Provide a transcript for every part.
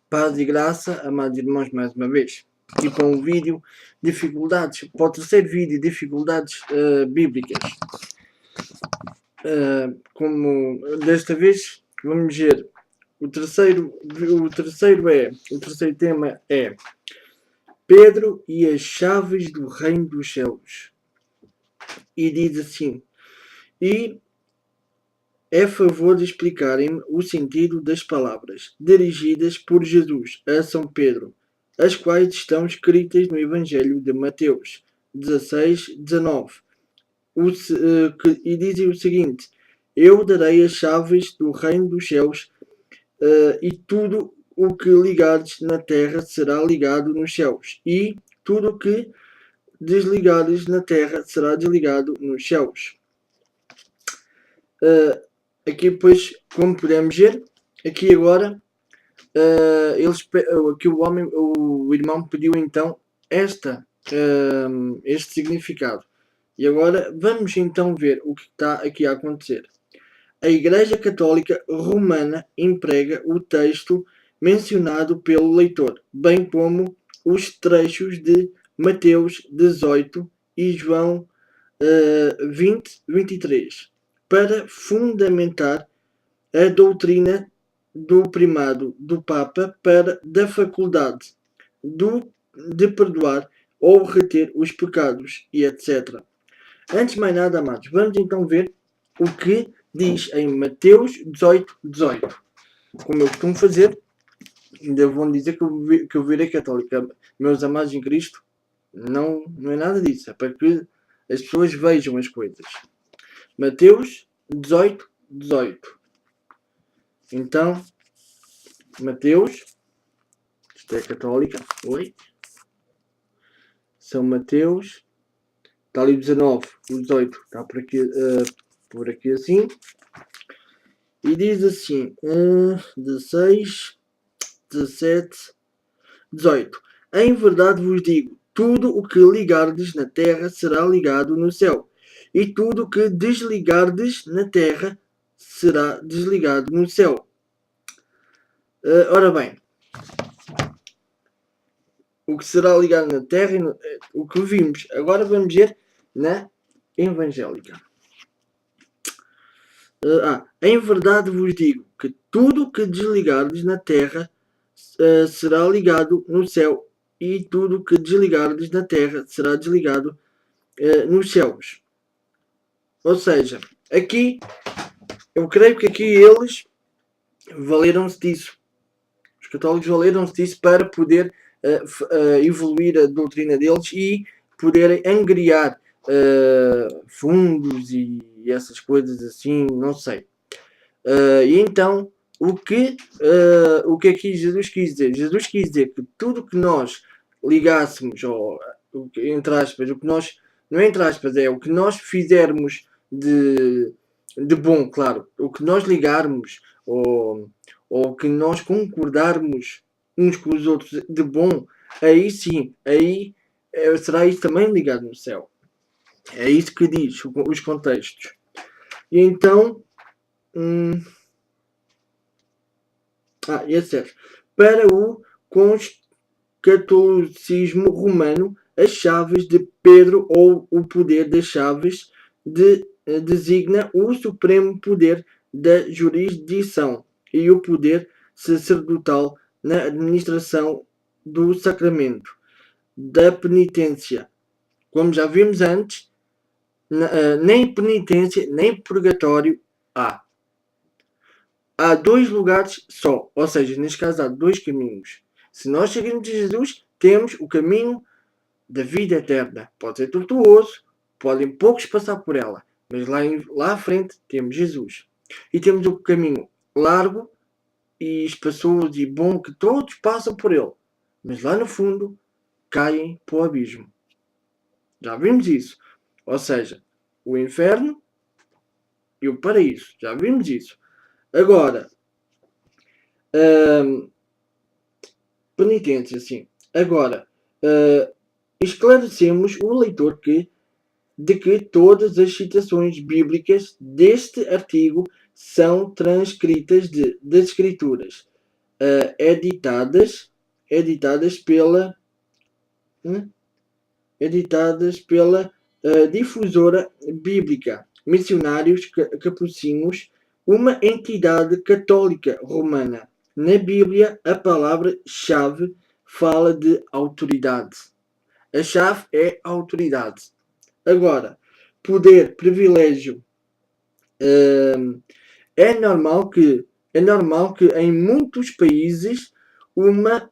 Paz e graça, amados irmãos, mais uma vez. E para um vídeo, dificuldades, para o terceiro vídeo, dificuldades bíblicas. Como desta vez, vamos ver, o terceiro tema é Pedro e as chaves do reino dos céus. E diz assim, e é favor de explicarem-me o sentido das palavras dirigidas por Jesus a São Pedro, as quais estão escritas no Evangelho de Mateus 16:19, e dizem o seguinte: eu darei as chaves do reino dos céus, e tudo o que ligares na terra será ligado nos céus, e tudo o que desligares na terra será desligado nos céus. Aqui, pois, como podemos ver, aqui agora, aqui o irmão pediu então este significado. E agora vamos então ver o que está aqui a acontecer. A Igreja Católica Romana emprega o texto mencionado pelo leitor, bem como os trechos de Mateus 18 e João 20:23, para fundamentar a doutrina do primado do Papa da faculdade de perdoar ou reter os pecados e etc. Antes de mais nada, amados, vamos então ver o que diz em Mateus 18:18. Como eu costumo fazer, ainda vão dizer que eu virei católica. Meus amados em Cristo, não é nada disso. É para que as pessoas vejam as coisas. Mateus 18:18. Então, Mateus, isto é católica, oi? São Mateus, está ali o 19, o 18, está por aqui assim. E diz assim, 16, 17, 18. Em verdade vos digo, tudo o que ligardes na terra será ligado no céu, e tudo o que desligardes na terra será desligado no céu. Ora bem, o que será ligado na terra, o que vimos. Agora vamos ver na evangélica. Em verdade vos digo que tudo o que desligardes na terra será ligado no céu, e tudo o que desligardes na terra será desligado nos céus. Ou seja, aqui, eu creio que aqui eles valeram-se disso. Os católicos valeram-se disso para poder evoluir a doutrina deles e poderem angriar fundos e essas coisas assim, não sei. E então, o que aqui Jesus quis dizer? Jesus quis dizer que tudo que nós ligássemos, ou entre aspas, o que nós, não é entre aspas, é o que nós fizermos de bom, claro, o que nós ligarmos, ou que nós concordarmos uns com os outros de bom, aí sim, aí será isso também ligado no céu. É isso que diz os contextos. E então, certo. Para o catolicismo romano, as chaves de Pedro, ou o poder das chaves, designa o supremo poder da jurisdição e o poder sacerdotal na administração do sacramento da penitência. Como já vimos antes, nem penitência nem purgatório há. Há dois lugares só, ou seja, neste caso há dois caminhos. Se nós seguirmos Jesus, temos o caminho da vida eterna. Pode ser tortuoso, podem poucos passar por ela, mas lá à frente temos Jesus. E temos o caminho largo e espaçoso e bom que todos passam por ele, mas lá no fundo caem para o abismo. Já vimos isso. Ou seja, o inferno e o paraíso. Já vimos isso. Agora, penitência, sim. Agora, esclarecemos o leitor de que todas as citações bíblicas deste artigo são transcritas das Escrituras, editadas pela difusora bíblica Missionários Capuchinhos, uma entidade católica romana. Na Bíblia, a palavra-chave fala de autoridade. A chave é autoridade. Agora, poder, privilégio. É normal que em muitos países uma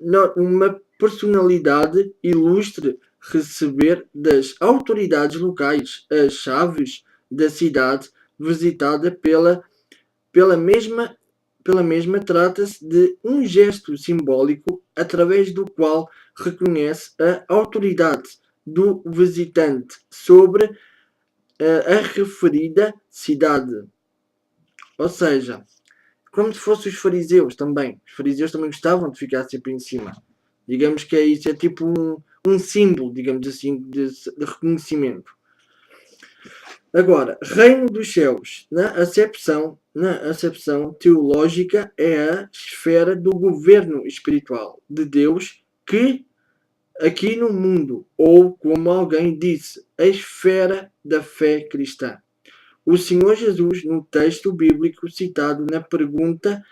personalidade ilustre receber das autoridades locais as chaves da cidade visitada pela mesma trata-se de um gesto simbólico através do qual reconhece a autoridade do visitante sobre a referida cidade. Ou seja, como se fossem os fariseus também. Os fariseus também gostavam de ficar sempre em cima. Digamos que isso é tipo um símbolo, digamos assim, de reconhecimento. Agora, reino dos céus, na acepção teológica, é a esfera do governo espiritual de Deus que aqui no mundo, ou como alguém disse, a esfera da fé cristã. O Senhor Jesus, no texto bíblico citado na pergunta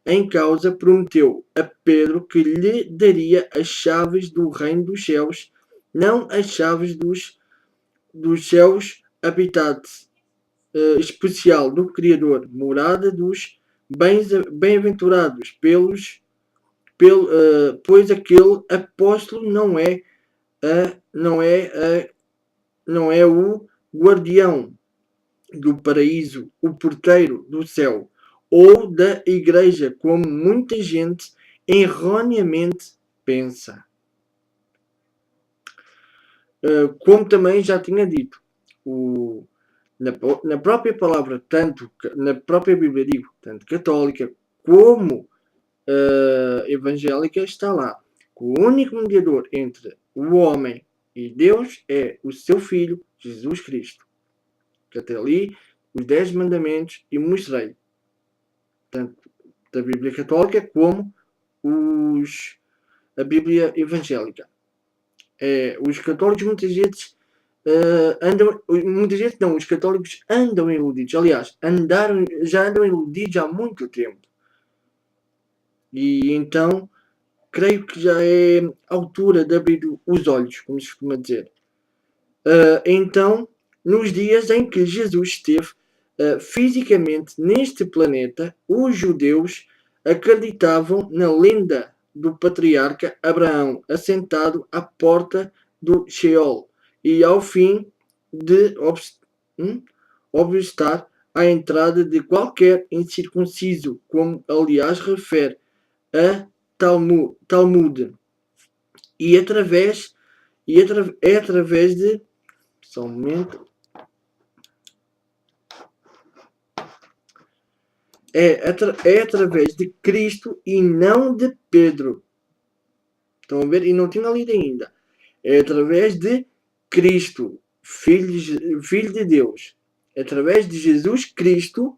em causa, prometeu a Pedro que lhe daria as chaves do reino dos céus, não as chaves dos céus habitados, especial do Criador, morada dos bem-aventurados, pois aquele apóstolo não é o guardião do paraíso, o porteiro do céu, ou da igreja, como muita gente erroneamente pensa. Como também já tinha dito, na própria palavra, tanto na própria Bíblia, digo, tanto católica como evangélica, está lá que o único mediador entre o homem e Deus é o seu Filho, Jesus Cristo. Que até ali os 10 mandamentos e mostrei, tanto da Bíblia Católica como a Bíblia Evangélica. Os católicos muitas vezes os católicos andam iludidos. Aliás, já andam iludidos há muito tempo. E então, creio que já é a altura de abrir os olhos, como se costuma dizer. Então, nos dias em que Jesus esteve fisicamente neste planeta, os judeus acreditavam na lenda do patriarca Abraão assentado à porta do Sheol e ao fim de obstar à entrada de qualquer incircunciso, como aliás refere a Talmud. E é através de só um momento. É através de Cristo e não de Pedro. Estão a ver? E não tinha lido ainda. É através de Cristo, Filho de Deus. É através de Jesus Cristo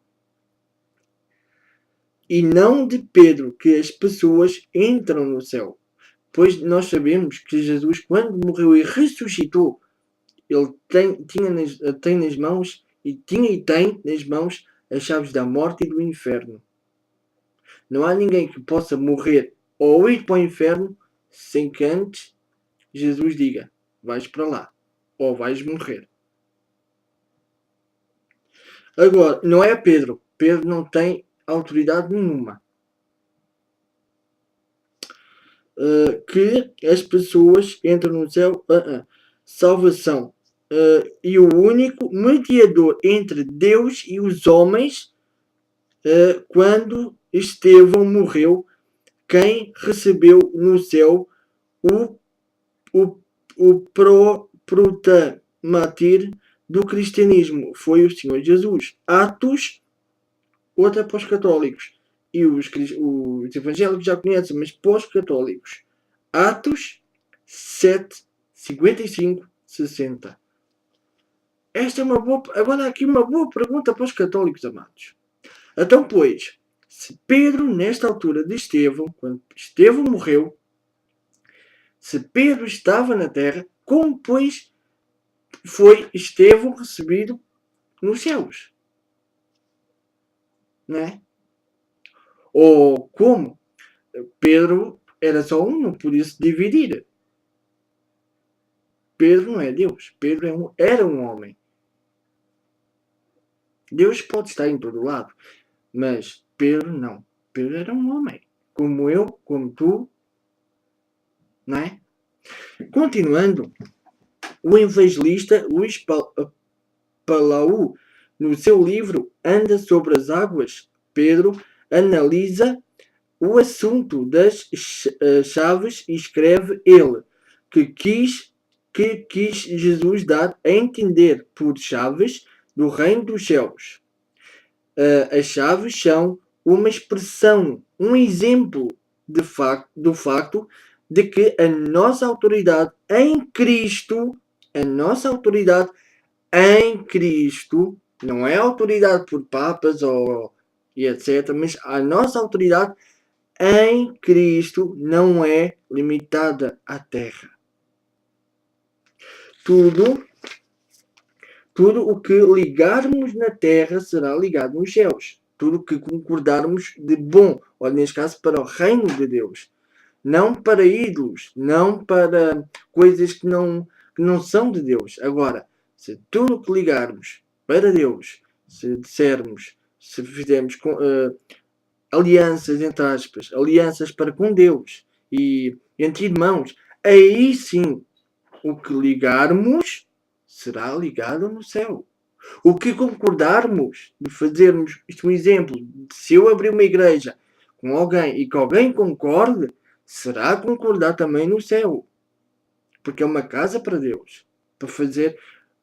e não de Pedro que as pessoas entram no céu. Pois nós sabemos que Jesus, quando morreu e ressuscitou, ele tem nas mãos e tem nas mãos as chaves da morte e do inferno. Não há ninguém que possa morrer ou ir para o inferno sem que antes Jesus diga: vais para lá ou vais morrer. Agora, não é Pedro. Pedro não tem autoridade nenhuma. Que as pessoas entram no céu. Salvação. E o único mediador entre Deus e os homens, quando Estevão morreu, quem recebeu no céu o protamatir do cristianismo foi o Senhor Jesus. Atos, outra para os católicos. E os evangélicos já conhecem, mas para os católicos. Atos 7, 55, 60. Esta é uma boa. Agora aqui uma boa pergunta para os católicos amados. Então, pois, Se Pedro, nesta altura de Estevão, quando Estevão morreu, se Pedro estava na terra, como, pois, foi Estevão recebido nos céus? Não é? Ou como? Pedro era só um, não podia se dividir. Pedro não é Deus. Pedro era um homem. Deus pode estar em todo lado, mas Pedro não. Pedro era um homem. Como eu, como tu, não é? Continuando, o evangelista Luís Palau, no seu livro Anda sobre as Águas, Pedro analisa o assunto das chaves e escreve ele que quis Jesus dar a entender por chaves do reino dos céus. As chaves são uma expressão, um exemplo do facto de que a nossa autoridade em Cristo, não é autoridade por papas ou e etc., mas a nossa autoridade em Cristo não é limitada à terra. Tudo o que ligarmos na terra será ligado nos céus. Tudo o que concordarmos de bom, ou neste caso para o reino de Deus. Não para ídolos, não para coisas que não são de Deus. Agora, se tudo o que ligarmos para Deus, se dissermos, se fizermos alianças, entre aspas, alianças para com Deus e entre irmãos, aí sim o que ligarmos será ligado no céu. O que concordarmos de fazermos, isto é um exemplo, se eu abrir uma igreja com alguém e que alguém concorde, será concordar também no céu. Porque é uma casa para Deus,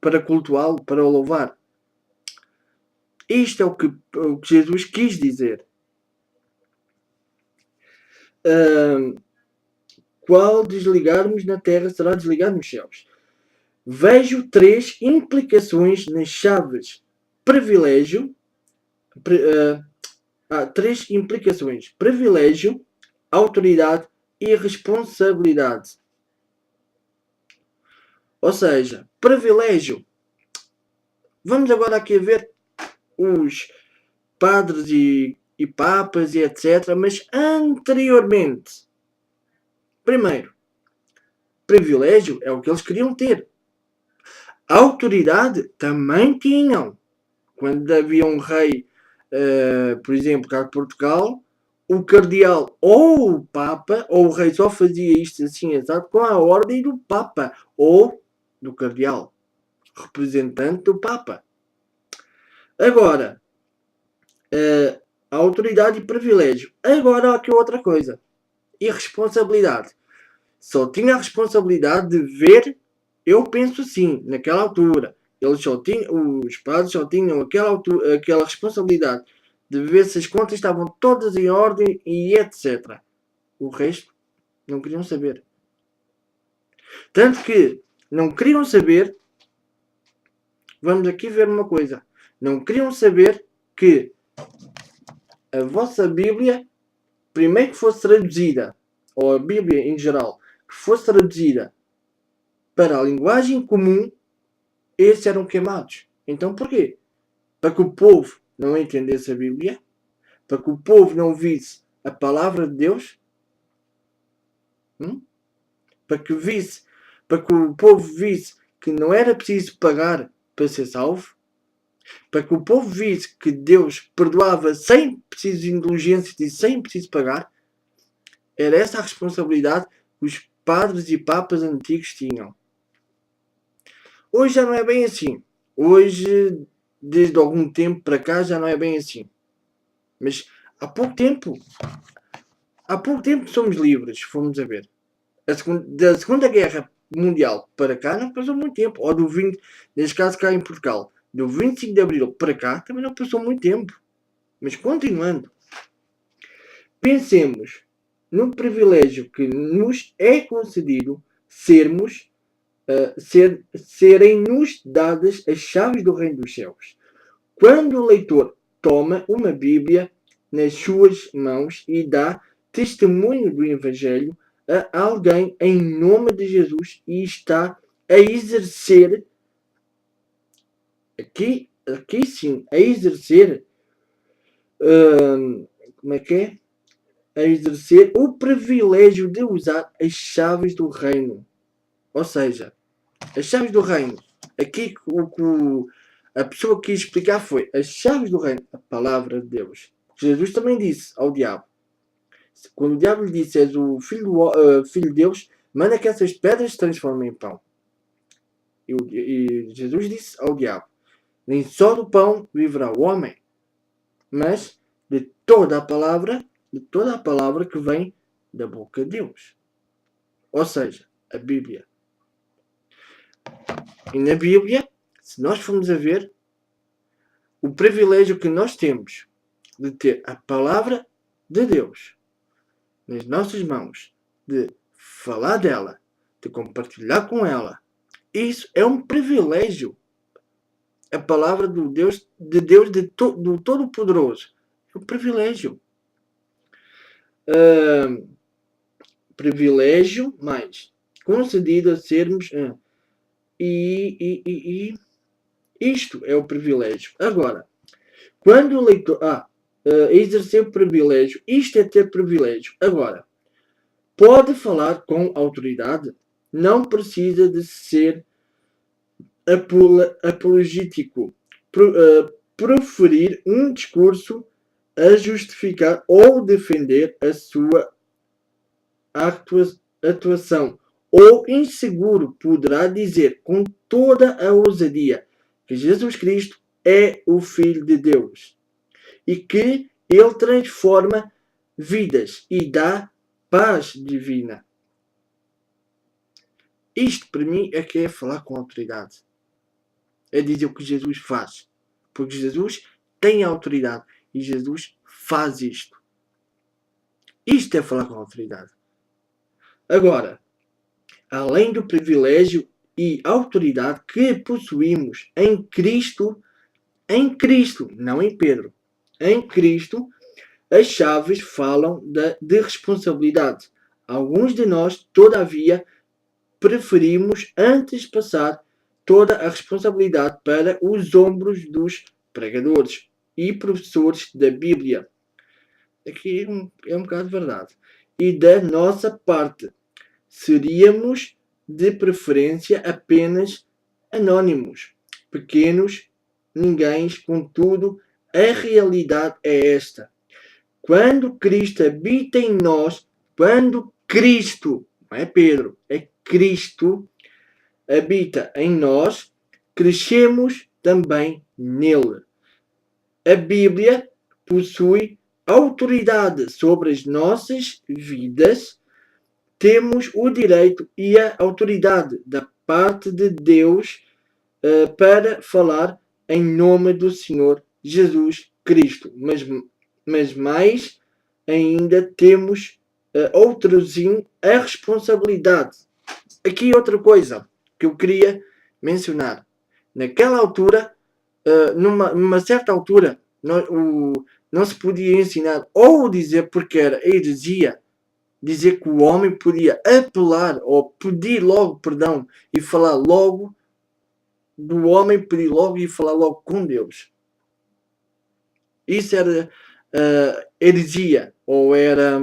para cultuá-lo, para o louvar. Isto é o que Jesus quis dizer. Qual desligarmos na terra será desligado nos céus. Vejo 3 implicações nas chaves privilégio. 3 implicações: privilégio, autoridade e responsabilidade. Ou seja, privilégio. Vamos agora aqui a ver os padres e papas e etc. Mas anteriormente, primeiro, privilégio é o que eles queriam ter. Autoridade também tinham. Quando havia um rei, por exemplo, cá de Portugal, o cardeal ou o papa, ou o rei só fazia isto assim, exato, com a ordem do papa ou do cardeal, representante do papa. Agora, a autoridade e privilégio. Agora aqui outra coisa. E responsabilidade. Só tinha a responsabilidade de ver, eu penso assim, naquela altura. Os padres só tinham aquela responsabilidade de ver se as contas estavam todas em ordem e etc. O resto não queriam saber. Tanto que não queriam saber. Vamos aqui ver uma coisa. Não queriam saber que a vossa Bíblia, primeiro que fosse traduzida, ou a Bíblia em geral, que fosse traduzida para a linguagem comum, esses eram queimados. Então porquê? Para que o povo não entendesse a Bíblia? Para que o povo não visse a palavra de Deus? Para que o povo visse que não era preciso pagar para ser salvo? Para que o povo visse que Deus perdoava sem preciso de indulgências e sem preciso pagar? Era essa a responsabilidade que os padres e papas antigos tinham. Hoje já não é bem assim. Hoje, desde algum tempo para cá, já não é bem assim. Mas há pouco tempo somos livres, fomos a ver. Da Segunda Guerra Mundial para cá não passou muito tempo. Ou do 20, neste caso cá em Portugal, do 25 de Abril para cá também não passou muito tempo. Mas continuando, pensemos no privilégio que nos é concedido serem-nos dadas as chaves do reino dos céus. Quando o leitor toma uma Bíblia, nas suas mãos e dá testemunho do Evangelho a alguém em nome de Jesus e está a exercer, aqui sim, a exercer, como é que é? A exercer o privilégio de usar as chaves do reino. Ou seja, as chaves do reino. Aqui o que a pessoa quis explicar foi as chaves do reino, a palavra de Deus. Jesus também disse ao diabo, quando o diabo lhe disse, és o filho de Deus, manda que essas pedras se transformem em pão. E Jesus disse ao diabo, nem só do pão viverá o homem, mas de toda a palavra que vem da boca de Deus. Ou seja, a Bíblia. E na Bíblia, se nós formos a ver, o privilégio que nós temos de ter a palavra de Deus nas nossas mãos, de falar dela, de compartilhar com ela, isso é um privilégio. A palavra do do Todo-Poderoso é um privilégio. Privilégio mais concedido a sermos isto é o privilégio. Agora, quando o leitor exercer o privilégio, isto é ter privilégio. Agora, pode falar com autoridade, não precisa de ser apologético, proferir um discurso a justificar ou defender a sua atuação, ou inseguro poderá dizer com toda a ousadia que Jesus Cristo é o Filho de Deus e que ele transforma vidas e dá paz divina. Isto para mim é que é falar com autoridade. É dizer o que Jesus faz. Porque Jesus tem autoridade e Jesus faz isto. Isto é falar com autoridade. Agora, além do privilégio e autoridade que possuímos em Cristo, não em Pedro, em Cristo, as chaves falam de responsabilidade. Alguns de nós, todavia, preferimos antes passar toda a responsabilidade para os ombros dos pregadores e professores da Bíblia. Aqui é um bocado de verdade. E da nossa parte, seríamos de preferência apenas anónimos, pequenos, ninguém, contudo, a realidade é esta. Quando Cristo habita em nós, quando Cristo, não é Pedro, é Cristo, habita em nós, crescemos também nele. A Bíblia possui autoridade sobre as nossas vidas. Temos o direito e a autoridade da parte de Deus para falar em nome do Senhor Jesus Cristo. Mas mais ainda temos outrozinho a responsabilidade. Aqui outra coisa que eu queria mencionar. Naquela altura, numa certa altura, não se podia ensinar ou dizer, porque era heresia, dizer que o homem podia apelar ou pedir logo perdão e falar logo do homem, pedir logo e falar logo com Deus. Isso era heresia, ou era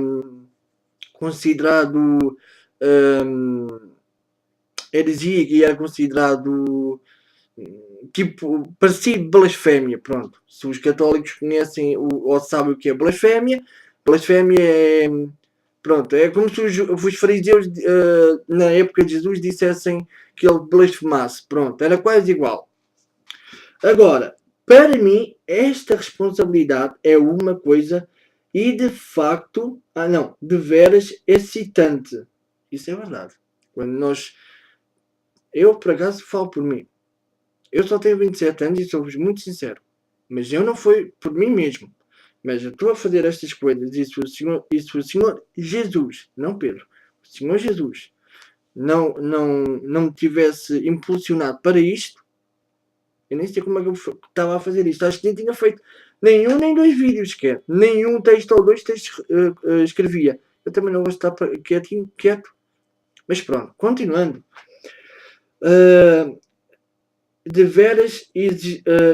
considerado heresia, que era considerado tipo, parecido blasfémia, pronto. Se os católicos conhecem ou sabem o que é blasfémia é, pronto, é como se os fariseus na época de Jesus dissessem que ele blasfemasse, pronto, era quase igual. Agora, para mim, esta responsabilidade é uma coisa e de facto, de veras excitante. Isso é verdade. Quando eu por acaso falo por mim. Eu só tenho 27 anos e sou-vos muito sincero. Mas eu não foi por mim mesmo. Mas eu estou a fazer estas coisas e se o Senhor Jesus, não Pedro, o Senhor Jesus não tivesse impulsionado para isto, eu nem sei como é que eu estava a fazer isto. Acho que nem tinha feito Nenhum nem dois vídeos sequer. Nenhum texto ou dois textos escrevia. Eu também não vou estar quieto. Mas pronto, continuando. De veras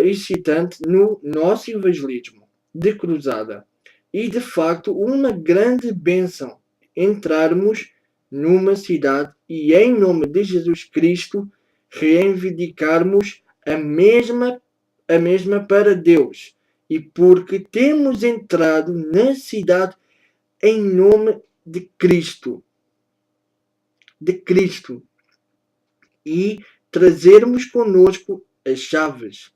excitante no nosso evangelismo de cruzada. E de facto uma grande bênção entrarmos numa cidade e em nome de Jesus Cristo reivindicarmos a mesma para Deus. E porque temos entrado na cidade em nome de Cristo. E trazermos conosco as chaves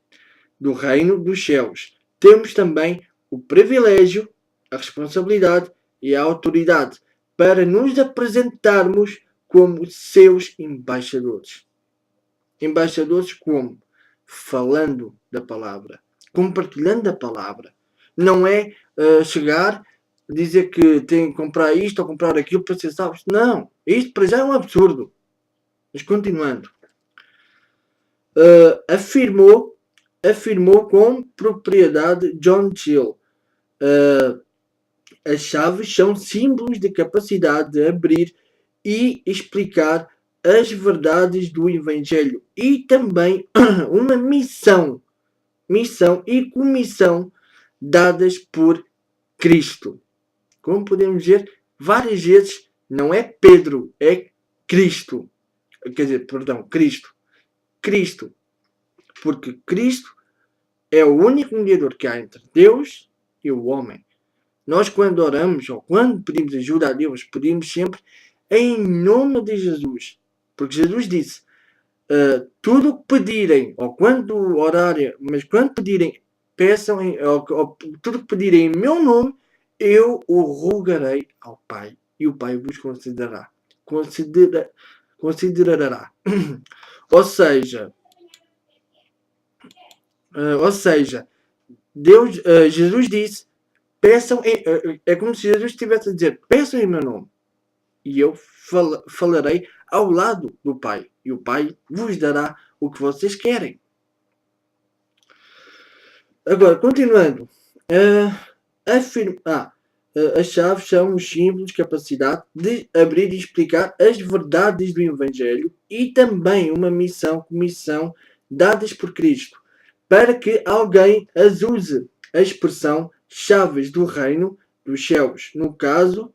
do reino dos céus. Temos também o privilégio, a responsabilidade e a autoridade para nos apresentarmos como seus embaixadores. Embaixadores como? Falando da palavra, compartilhando a palavra. Não é chegar, dizer que tem que comprar isto ou comprar aquilo para ser salvo. Não, isto para já é um absurdo. Mas continuando. Afirmou com propriedade John Chill. As chaves são símbolos de capacidade de abrir e explicar as verdades do Evangelho e também uma missão e comissão dadas por Cristo. Como podemos ver várias vezes, não é Pedro, é Cristo. Quer dizer, perdão, Cristo. Porque Cristo é o único mediador que há entre Deus e o homem. Nós, quando oramos ou quando pedimos ajuda a Deus, pedimos sempre em nome de Jesus. Porque Jesus disse, tudo o que pedirem, ou quando orarem, mas quando pedirem, peçam, ou tudo o que pedirem em meu nome, eu o rogarei ao Pai. E o Pai vos considerará. Ou seja, Deus, Jesus disse, peçam, é como se Jesus estivesse a dizer, peçam em meu nome, e eu falarei ao lado do Pai, e o Pai vos dará o que vocês querem. Agora, continuando, as chaves são os símbolos de capacidade de abrir e explicar as verdades do Evangelho e também uma comissão dadas por Cristo, para que alguém as use. A expressão chaves do reino dos céus. No caso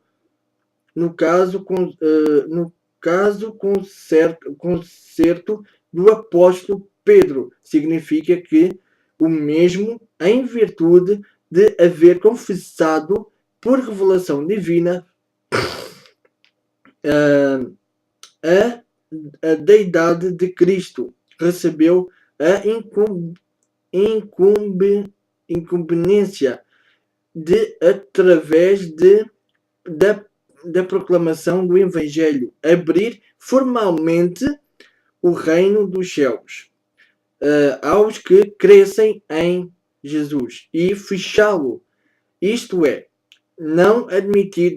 concerto do apóstolo Pedro, significa que o mesmo em virtude de haver confessado por revelação divina a deidade de Cristo, recebeu a incumbência de, através da proclamação do Evangelho, abrir formalmente o reino dos céus aos que crescem em Jesus e fechá-lo. Isto é, não admitir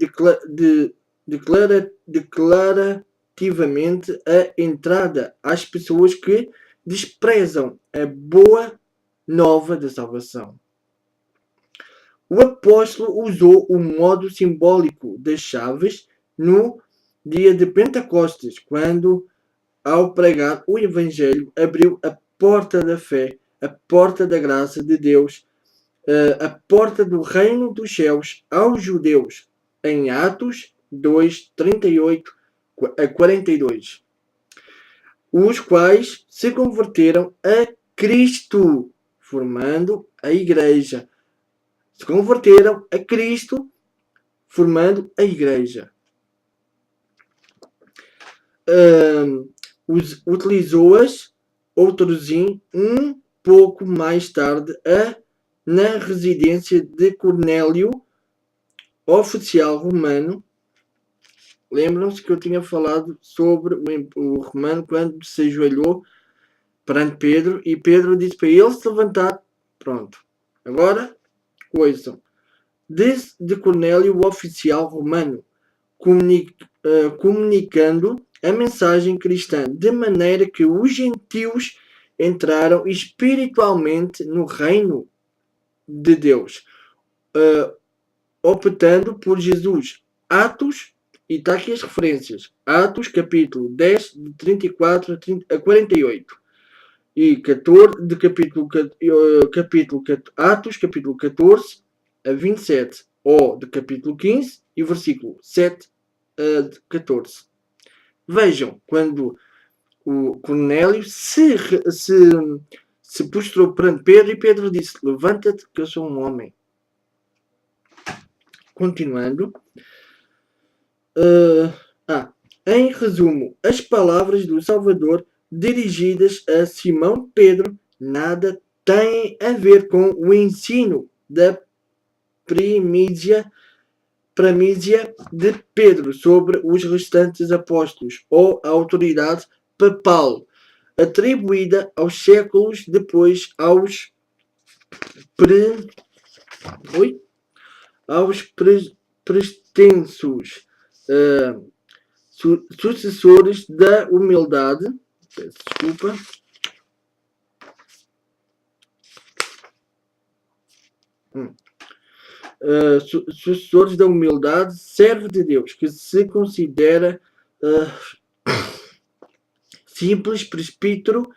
declarativamente a entrada às pessoas que desprezam a boa nova da salvação. O apóstolo usou o modo simbólico das chaves no dia de Pentecostes, quando, ao pregar o Evangelho, abriu a porta da fé, a porta da graça de Deus, a porta do reino dos céus aos judeus, em Atos 2, 38 a 42, os quais se converteram a Cristo, formando a igreja. Se converteram a Cristo, formando a igreja. Utilizou-as outrozinho um pouco mais tarde na residência de Cornélio, oficial romano. Lembram-se que eu tinha falado sobre o romano quando se ajoelhou perante Pedro e Pedro disse para ele se levantar. Pronto. Agora, ouçam. De Cornélio, o oficial romano, comunicando a mensagem cristã, de maneira que os gentios entraram espiritualmente no reino de Deus, optando por Jesus. Atos, e está aqui as referências, Atos capítulo 10, de 34 a 48. E 14, de Atos capítulo 14 a 27. Ou de capítulo 15 e versículo 7 a 14. Vejam, quando o Cornélio se prostrou perante Pedro e Pedro disse: levanta-te que eu sou um homem. Continuando. Em resumo, as palavras do Salvador dirigidas a Simão Pedro nada têm a ver com o ensino da primícia de Pedro sobre os restantes apóstolos ou a autoridade papal atribuída aos séculos depois aos pretensos sucessores da humildade. Peço desculpa. Sucessores da humildade, servo de Deus, que se considera simples presbítero,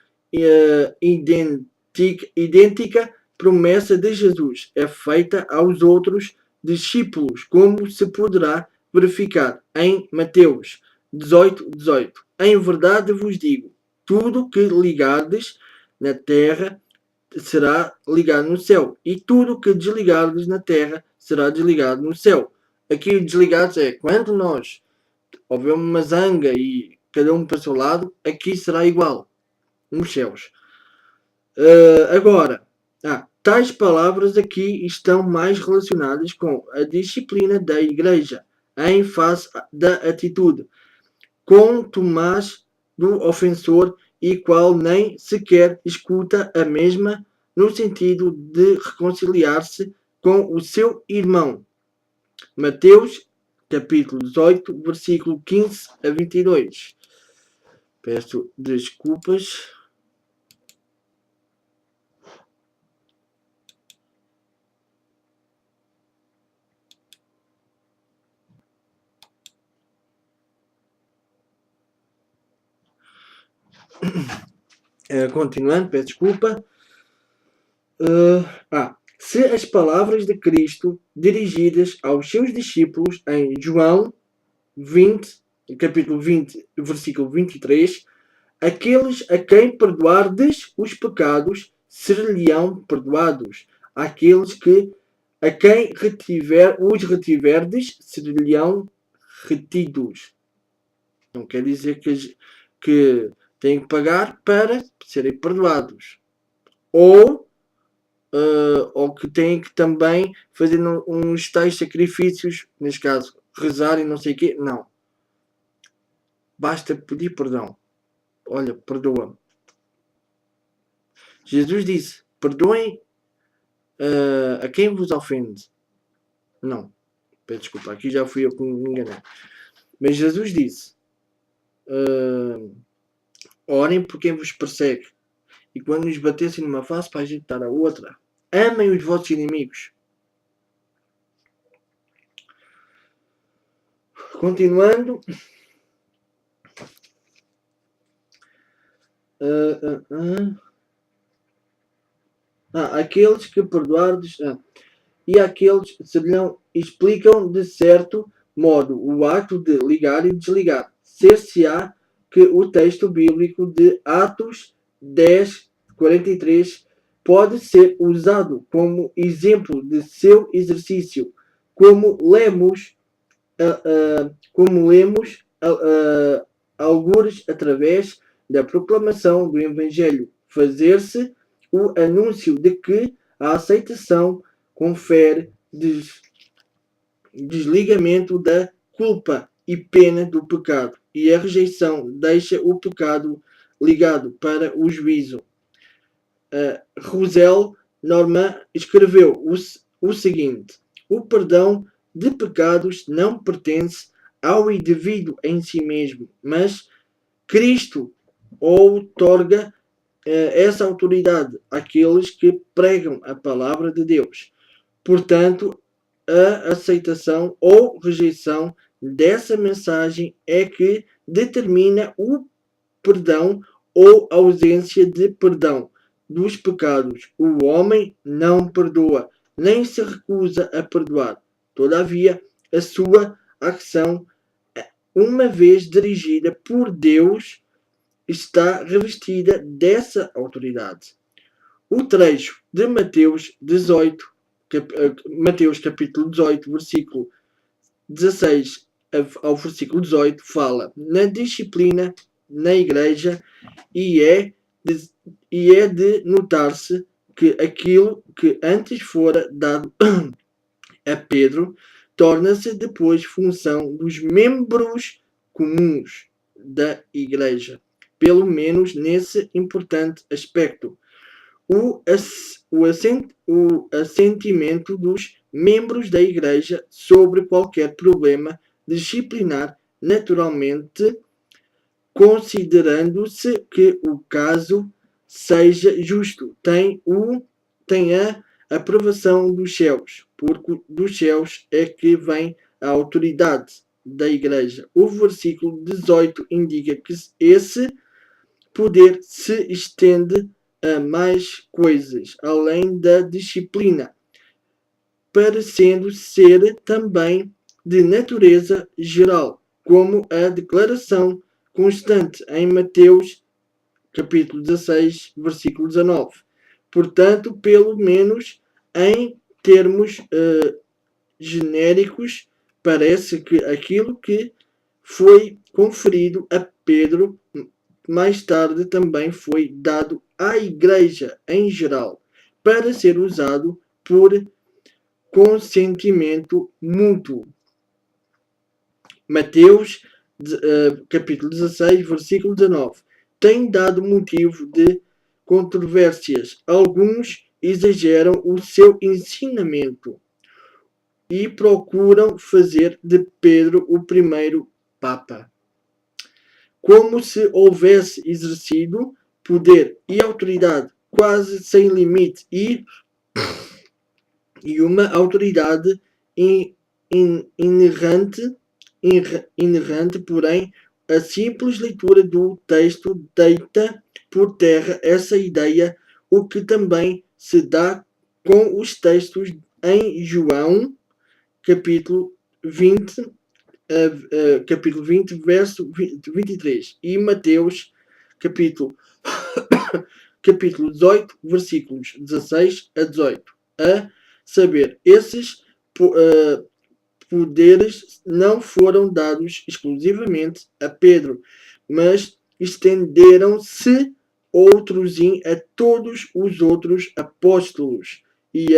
idêntica promessa de Jesus é feita aos outros discípulos, como se poderá verificar em Mateus 18:18. Em verdade vos digo, tudo que ligardes na terra será ligado no céu, e tudo que desligardes na terra será desligado no céu. Aqui desligados é quando nós houver uma zanga e cada um para o seu lado, aqui será igual nos céus. Agora, tais palavras aqui estão mais relacionadas com a disciplina da igreja em face da atitude com Tomás do ofensor e qual nem sequer escuta a mesma no sentido de reconciliar-se com o seu irmão. Mateus capítulo 18, versículo 15 a 22. Peço desculpas. Continuando, peço desculpa. Se as palavras de Cristo dirigidas aos seus discípulos em João 20, capítulo 20, versículo 23, aqueles a quem perdoardes os pecados ser-lhe-ão perdoados. Aqueles que a quem os retiverdes ser-lhe-ão retidos. Não quer dizer que têm que pagar para serem perdoados. Ou que têm que também fazer uns tais sacrifícios, neste caso, rezar e não sei o quê. Não. Basta pedir perdão. Olha, perdoa-me. Jesus disse, perdoem a quem vos ofende. Não. Peço desculpa, aqui já fui eu que me enganei. Mas Jesus disse, orem por quem vos persegue. E quando nos batessem numa face para agitar a outra. Amem os vossos inimigos. Continuando. Aqueles que perdoardes. E aqueles serão explicam de certo modo o ato de ligar e desligar. Ser-se-á que o texto bíblico de Atos 10, 43 pode ser usado como exemplo de seu exercício, como lemos algures através da proclamação do Evangelho, fazer-se o anúncio de que a aceitação confere desligamento da culpa e pena do pecado, e a rejeição deixa o pecado ligado para o juízo. Rosel Norman escreveu o seguinte: o perdão de pecados não pertence ao indivíduo em si mesmo, mas Cristo outorga essa autoridade àqueles que pregam a palavra de Deus. Portanto, a aceitação ou rejeição dessa mensagem é que determina o perdão ou ausência de perdão dos pecados. O homem não perdoa, nem se recusa a perdoar. Todavia, a sua ação, uma vez dirigida por Deus, está revestida dessa autoridade. O trecho de Mateus 18, Mateus capítulo 18, versículo 16 ao versículo 18, fala na disciplina na igreja e é de notar-se que aquilo que antes fora dado a Pedro torna-se depois função dos membros comuns da igreja, pelo menos nesse importante aspecto. O assentimento dos membros da igreja sobre qualquer problema disciplinar, naturalmente, considerando-se que o caso seja justo, tem a aprovação dos céus, porque dos céus é que vem a autoridade da igreja. O versículo 18 indica que esse poder se estende a mais coisas, além da disciplina, parecendo ser também de natureza geral, como a declaração constante em Mateus capítulo 16, versículo 19. Portanto, pelo menos em termos genéricos, parece que aquilo que foi conferido a Pedro mais tarde também foi dado à igreja em geral, para ser usado por consentimento mútuo. Mateus capítulo 16, versículo 19. Tem dado motivo de controvérsias. Alguns exageram o seu ensinamento e procuram fazer de Pedro o primeiro Papa, como se houvesse exercido poder e autoridade quase sem limite e uma autoridade inerrante, porém, a simples leitura do texto deita por terra essa ideia, o que também se dá com os textos em João, capítulo 20, verso 23, e Mateus, capítulo 18, versículos 16 a 18. A saber, esses poderes não foram dados exclusivamente a Pedro, mas estenderam-se outrosim a todos os outros apóstolos e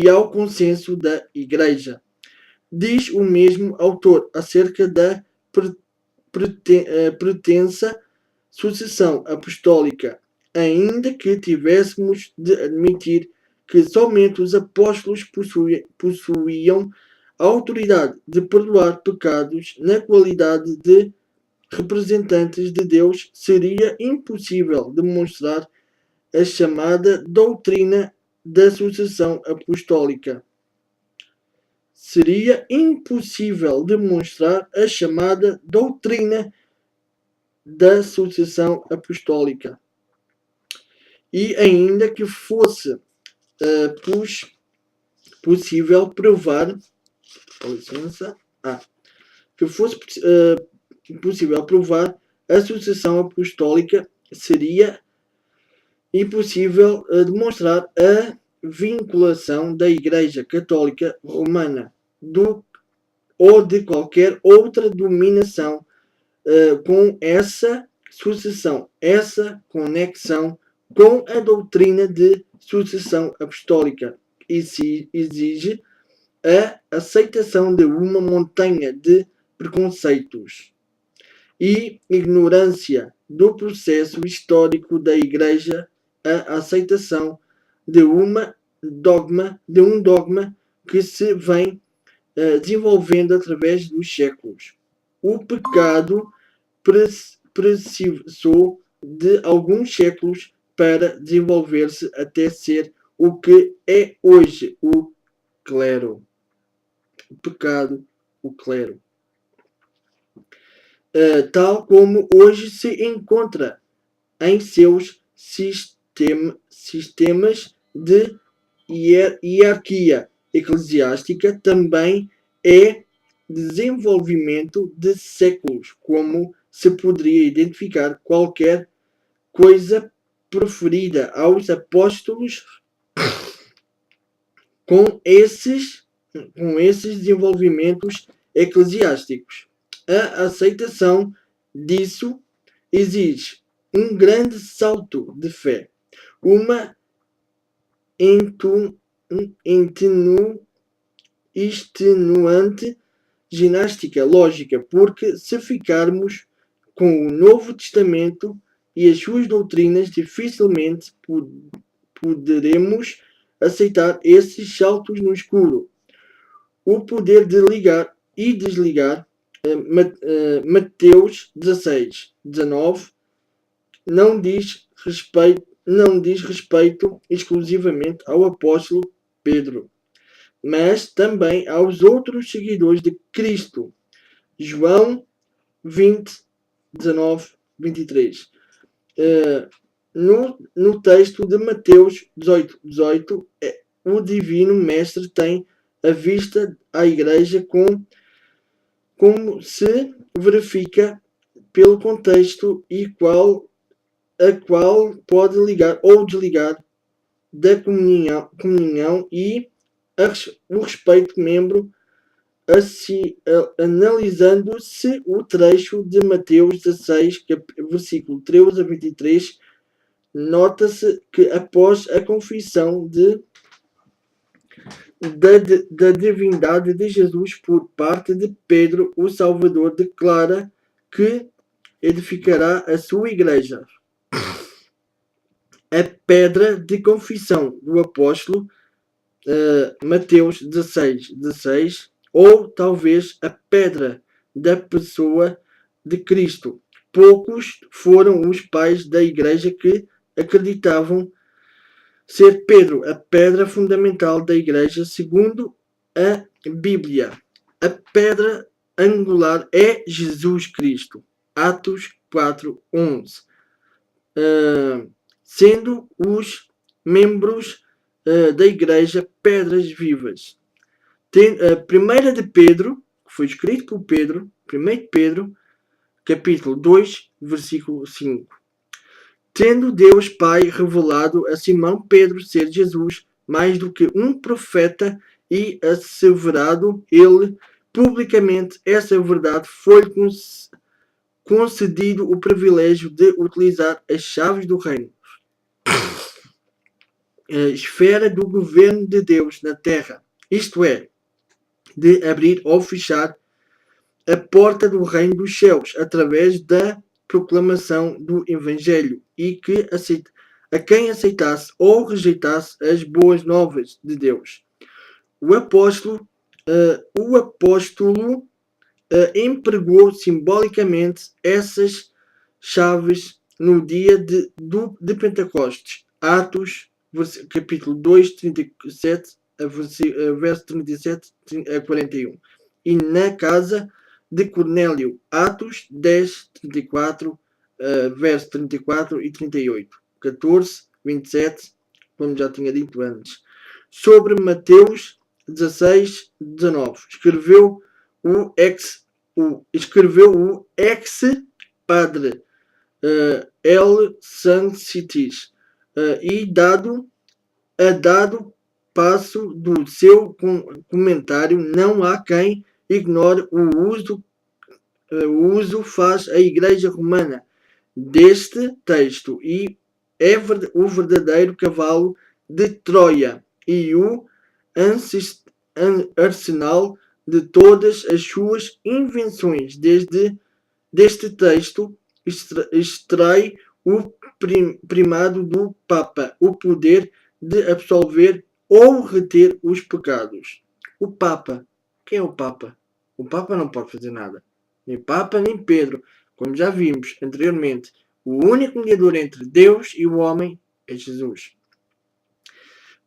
ao consenso da Igreja. Diz o mesmo autor acerca da pretensa sucessão apostólica, ainda que tivéssemos de admitir que somente os apóstolos possuíam a autoridade de perdoar pecados na qualidade de representantes de Deus, seria impossível demonstrar a chamada doutrina da sucessão apostólica. Seria impossível demonstrar a chamada doutrina da sucessão apostólica. E ainda que fosse possível provar que fosse possível provar a sucessão apostólica, seria impossível demonstrar a vinculação da Igreja Católica Romana ou de qualquer outra denominação com essa sucessão, essa conexão com a doutrina de sucessão apostólica. Exige a aceitação de uma montanha de preconceitos e ignorância do processo histórico da Igreja, a aceitação de um dogma que se vem desenvolvendo através dos séculos. O pecado precipitou de alguns séculos para desenvolver-se até ser o que é hoje o clero. O pecado, o clero. Tal como hoje se encontra em seus sistemas de hierarquia eclesiástica, também é desenvolvimento de séculos, como se poderia identificar qualquer coisa preferida aos apóstolos com esses desenvolvimentos eclesiásticos. A aceitação disso exige um grande salto de fé, uma extenuante ginástica lógica, porque se ficarmos com o Novo Testamento e as suas doutrinas, dificilmente poderemos aceitar esses saltos no escuro. O poder de ligar e desligar, Mateus 16, 19, não diz respeito exclusivamente ao apóstolo Pedro, mas também aos outros seguidores de Cristo. João 20, 19, 23. No texto de Mateus 18, 18, o Divino Mestre tem a vista à Igreja como se verifica pelo contexto e a qual pode ligar ou desligar da comunhão e o respeito membro, analisando-se o trecho de Mateus 16, versículo 13 a 23, nota-se que após a confissão da divindade de Jesus por parte de Pedro, o Salvador declara que edificará a sua igreja. A pedra de confissão do apóstolo, Mateus 16, 16, ou talvez a pedra da pessoa de Cristo. Poucos foram os pais da igreja que acreditavam ser Pedro a pedra fundamental da igreja segundo a Bíblia. A pedra angular é Jesus Cristo. Atos 4:11. Sendo os membros da igreja pedras vivas. Primeira de Pedro, que foi escrito por Pedro, 1 Pedro, capítulo 2, versículo 5. Tendo Deus Pai revelado a Simão Pedro ser Jesus mais do que um profeta e asseverado ele publicamente essa verdade, foi concedido o privilégio de utilizar as chaves do reino, a esfera do governo de Deus na terra, isto é, de abrir ou fechar a porta do reino dos céus através da proclamação do Evangelho e que a quem aceitasse ou rejeitasse as boas novas de Deus. O apóstolo empregou simbolicamente essas chaves no dia de Pentecostes. Atos, capítulo 2, 37, verso 37 a 41. E na casa de Cornélio, Atos 10, 34, verso 34 e 38. 14, 27, como já tinha dito antes. Sobre Mateus 16, 19. Escreveu o ex-padre L. Sancitis e dado passo do seu comentário, não há quem ignore o uso faz a Igreja Romana deste texto e é o verdadeiro cavalo de Troia e o arsenal de todas as suas invenções. Deste texto extrai o primado do Papa, o poder de absolver ou reter os pecados. O Papa. Quem é o Papa? O Papa não pode fazer nada. Nem Papa, nem Pedro. Como já vimos anteriormente, O único mediador entre Deus e o homem é Jesus.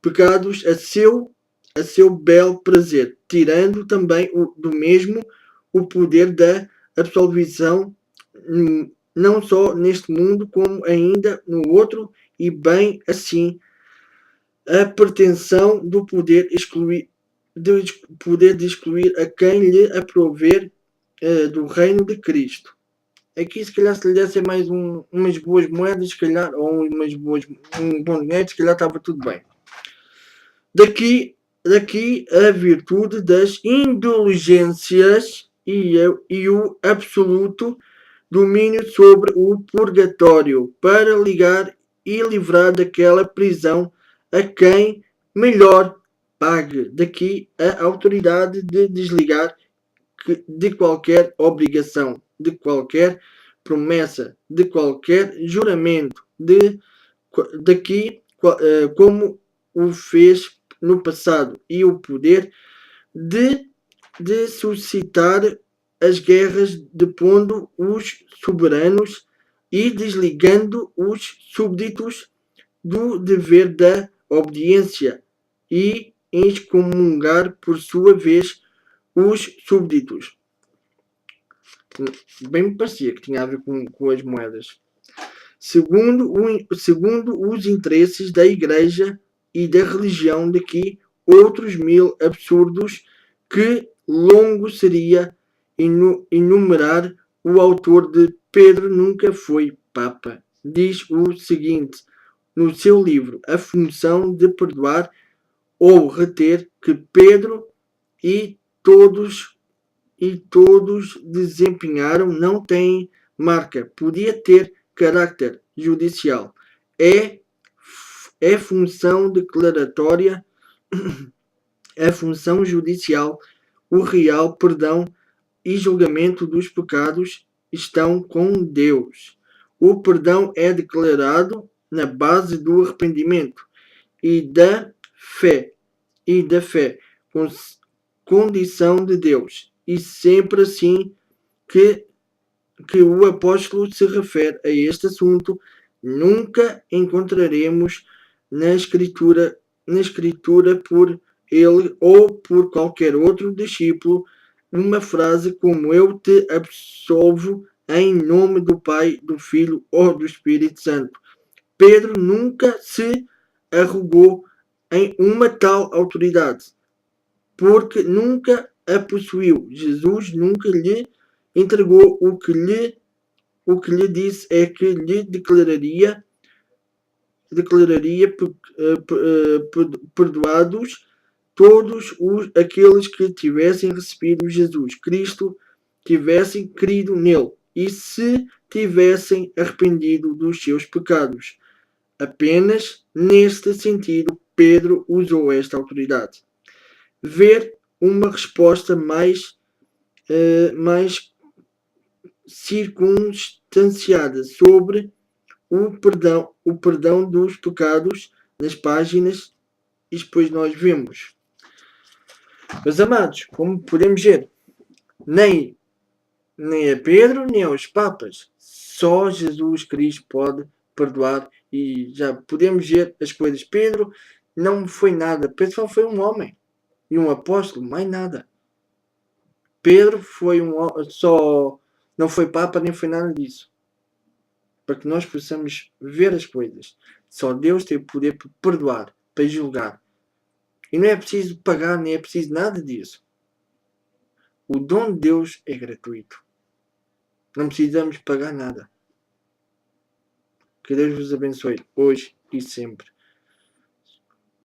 Pecados a seu belo prazer, tirando também do mesmo o poder da absolvição, não só neste mundo, como ainda no outro, e bem assim a pretensão do poder de excluir a quem lhe aprover do reino de Cristo. Aqui, se calhar, se lhe dessem mais umas boas moedas, se calhar, ou um bom dinheiro, se calhar estava tudo bem. Daqui a virtude das indulgências e o absoluto domínio sobre o purgatório para ligar e livrar daquela prisão a quem melhor pague. Daqui a autoridade de desligar de qualquer obrigação, de qualquer promessa, de qualquer juramento, daqui como o fez no passado, e o poder de suscitar as guerras, depondo os soberanos e desligando os súbditos do dever da obediência, e excomungar por sua vez os súbditos. Bem me parecia que tinha a ver com as moedas. Segundo os interesses da Igreja e da religião, daqui outros 1000 absurdos que longo seria enumerar. O autor de Pedro nunca foi Papa. Diz o seguinte no seu livro A Função de Perdoar ou Reter, que Pedro e todos desempenharam não tem marca. Podia ter caráter judicial. É função declaratória, é função judicial. O real perdão e julgamento dos pecados estão com Deus. O perdão é declarado na base do arrependimento e da fé, condição de Deus. E sempre assim que o apóstolo se refere a este assunto, nunca encontraremos na escritura por ele ou por qualquer outro discípulo uma frase como eu te absolvo em nome do Pai, do Filho ou do Espírito Santo. Pedro nunca se arrogou em uma tal autoridade, porque nunca a possuiu. Jesus nunca lhe entregou. O que lhe disse é que lhe declararia perdoados todos aqueles que tivessem recebido Jesus Cristo, tivessem crido nele e se tivessem arrependido dos seus pecados. Apenas neste sentido Pedro usou esta autoridade. Ver uma resposta mais circunstanciada sobre o perdão dos pecados nas páginas, e depois nós vemos. Meus amados, como podemos ver, nem a Pedro, nem aos papas, só Jesus Cristo pode perdoar, e já podemos ver as coisas. Pedro não foi nada, Pedro só foi um homem e um apóstolo, mais nada. Pedro foi não foi papa, nem foi nada disso. Para que nós possamos ver as coisas. Só Deus tem o poder para perdoar, para julgar. E não é preciso pagar, nem é preciso nada disso. O dom de Deus é gratuito. Não precisamos pagar nada. Que Deus vos abençoe hoje e sempre.